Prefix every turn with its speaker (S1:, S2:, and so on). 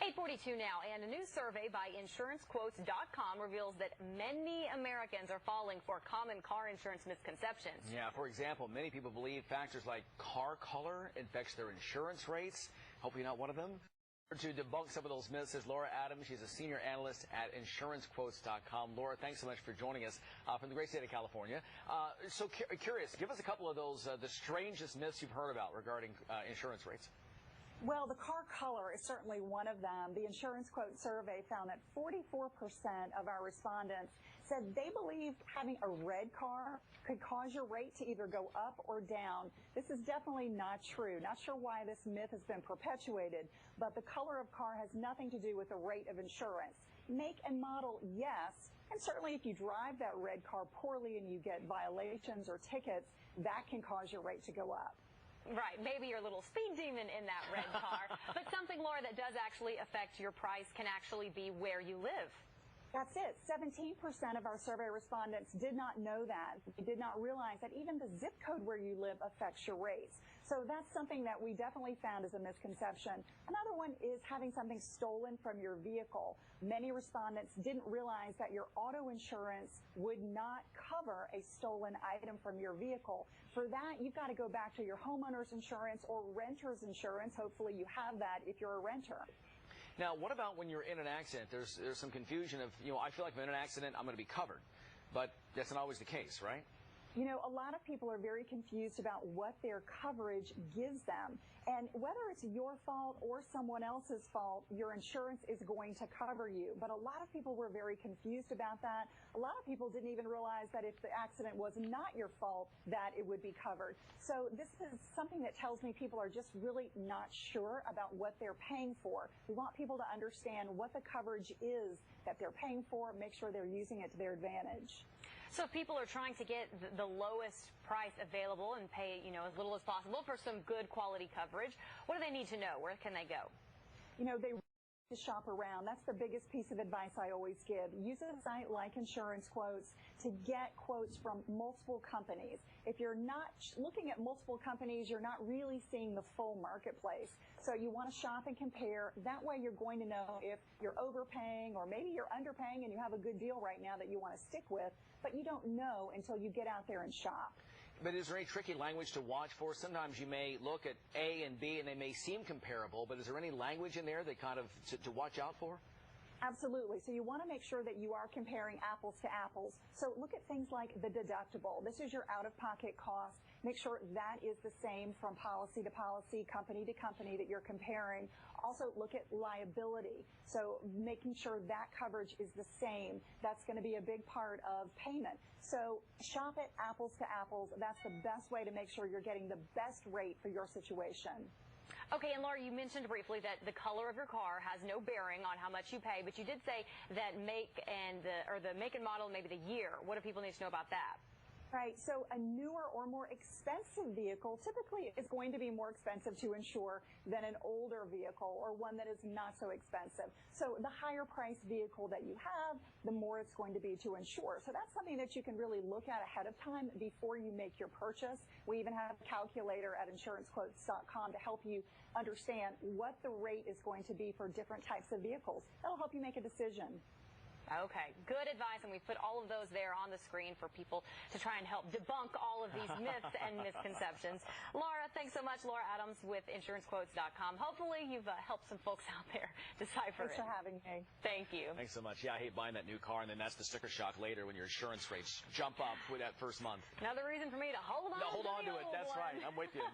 S1: 8:42 now, and a new survey by InsuranceQuotes.com reveals that many Americans are falling for common car insurance misconceptions.
S2: Yeah, for example, many people believe factors like car color affects their insurance rates. Hopefully not one of them. To debunk some of those myths is Laura Adams. She's a senior analyst at InsuranceQuotes.com. Laura, thanks so much for joining us from the great state of California. So curious, give us a couple of those, the strangest myths you've heard about regarding insurance rates.
S3: Well, the car color is certainly one of them. The Insurance Quote survey found that 44% of our respondents said they believed having a red car could cause your rate to either go up or down. This is definitely not true. Not sure why this myth has been perpetuated, but the color of car has nothing to do with the rate of insurance. Make and model, yes, and certainly if you drive that red car poorly and you get violations or tickets, that can cause your rate to go up.
S1: Right, maybe your little speed demon in that red car. But something, Laura, that does actually affect your price can actually be where you live.
S3: That's it. 17% of our survey respondents did not know that. They did not realize that even the zip code where you live affects your rates. So that's something that we definitely found as a misconception. Another one is having something stolen from your vehicle. Many respondents didn't realize that your auto insurance would not cover a stolen item from your vehicle. For that, you've got to go back to your homeowner's insurance or renter's insurance. Hopefully you have that if you're a renter.
S2: Now, what about when you're in an accident? There's some confusion of, I feel like if I'm in an accident, I'm going to be covered. But that's not always the case, right?
S3: You know, a lot of people are very confused about what their coverage gives them. And whether it's your fault or someone else's fault, your insurance is going to cover you. But a lot of people were very confused about that. A lot of people didn't even realize that if the accident was not your fault, that it would be covered. So this is something that tells me people are just really not sure about what they're paying for. We want people to understand what the coverage is that they're paying for, make sure they're using it to their advantage.
S1: So if people are trying to get the lowest price available and pay, as little as possible for some good quality coverage, what do they need to know? Where can they go?
S3: They to shop around. That's the biggest piece of advice I always give. Use a site like Insurance Quotes to get quotes from multiple companies. If you're not looking at multiple companies, you're not really seeing the full marketplace. So you want to shop and compare. That way you're going to know if you're overpaying or maybe you're underpaying and you have a good deal right now that you want to stick with, but you don't know until you get out there and shop.
S2: But is there any tricky language to watch for? Sometimes you may look at A and B and they may seem comparable, but is there any language in there that kind of to watch out for?
S3: Absolutely. So you want to make sure that you are comparing apples to apples. So look at things like the deductible. This is your out-of-pocket cost. Make sure that is the same from policy to policy, company to company that you're comparing. Also look at liability. So making sure that coverage is the same. That's going to be a big part of payment. So shop it apples to apples. That's the best way to make sure you're getting the best rate for your situation.
S1: Okay, and Laura, you mentioned briefly that the color of your car has no bearing on how much you pay, but you did say that the make and model, maybe the year. What do people need to know about that?
S3: Right, so a newer or more expensive vehicle typically is going to be more expensive to insure than an older vehicle or one that is not so expensive. So the higher priced vehicle that you have, the more it's going to be to insure. So that's something that you can really look at ahead of time before you make your purchase. We even have a calculator at InsuranceQuotes.com to help you understand what the rate is going to be for different types of vehicles. That'll help you make a decision.
S1: Okay, good advice, and we put all of those there on the screen for people to try and help debunk all of these myths and misconceptions. Laura, thanks so much. Laura Adams with InsuranceQuotes.com. Hopefully you've helped some folks out there decipher
S3: it. Thanks for having me.
S1: Thank you.
S2: Thanks so much. Yeah, I hate buying that new car, and then that's the sticker shock later when your insurance rates jump up with that first month.
S1: Another reason for me to hold on
S2: to it. That's right. I'm with you.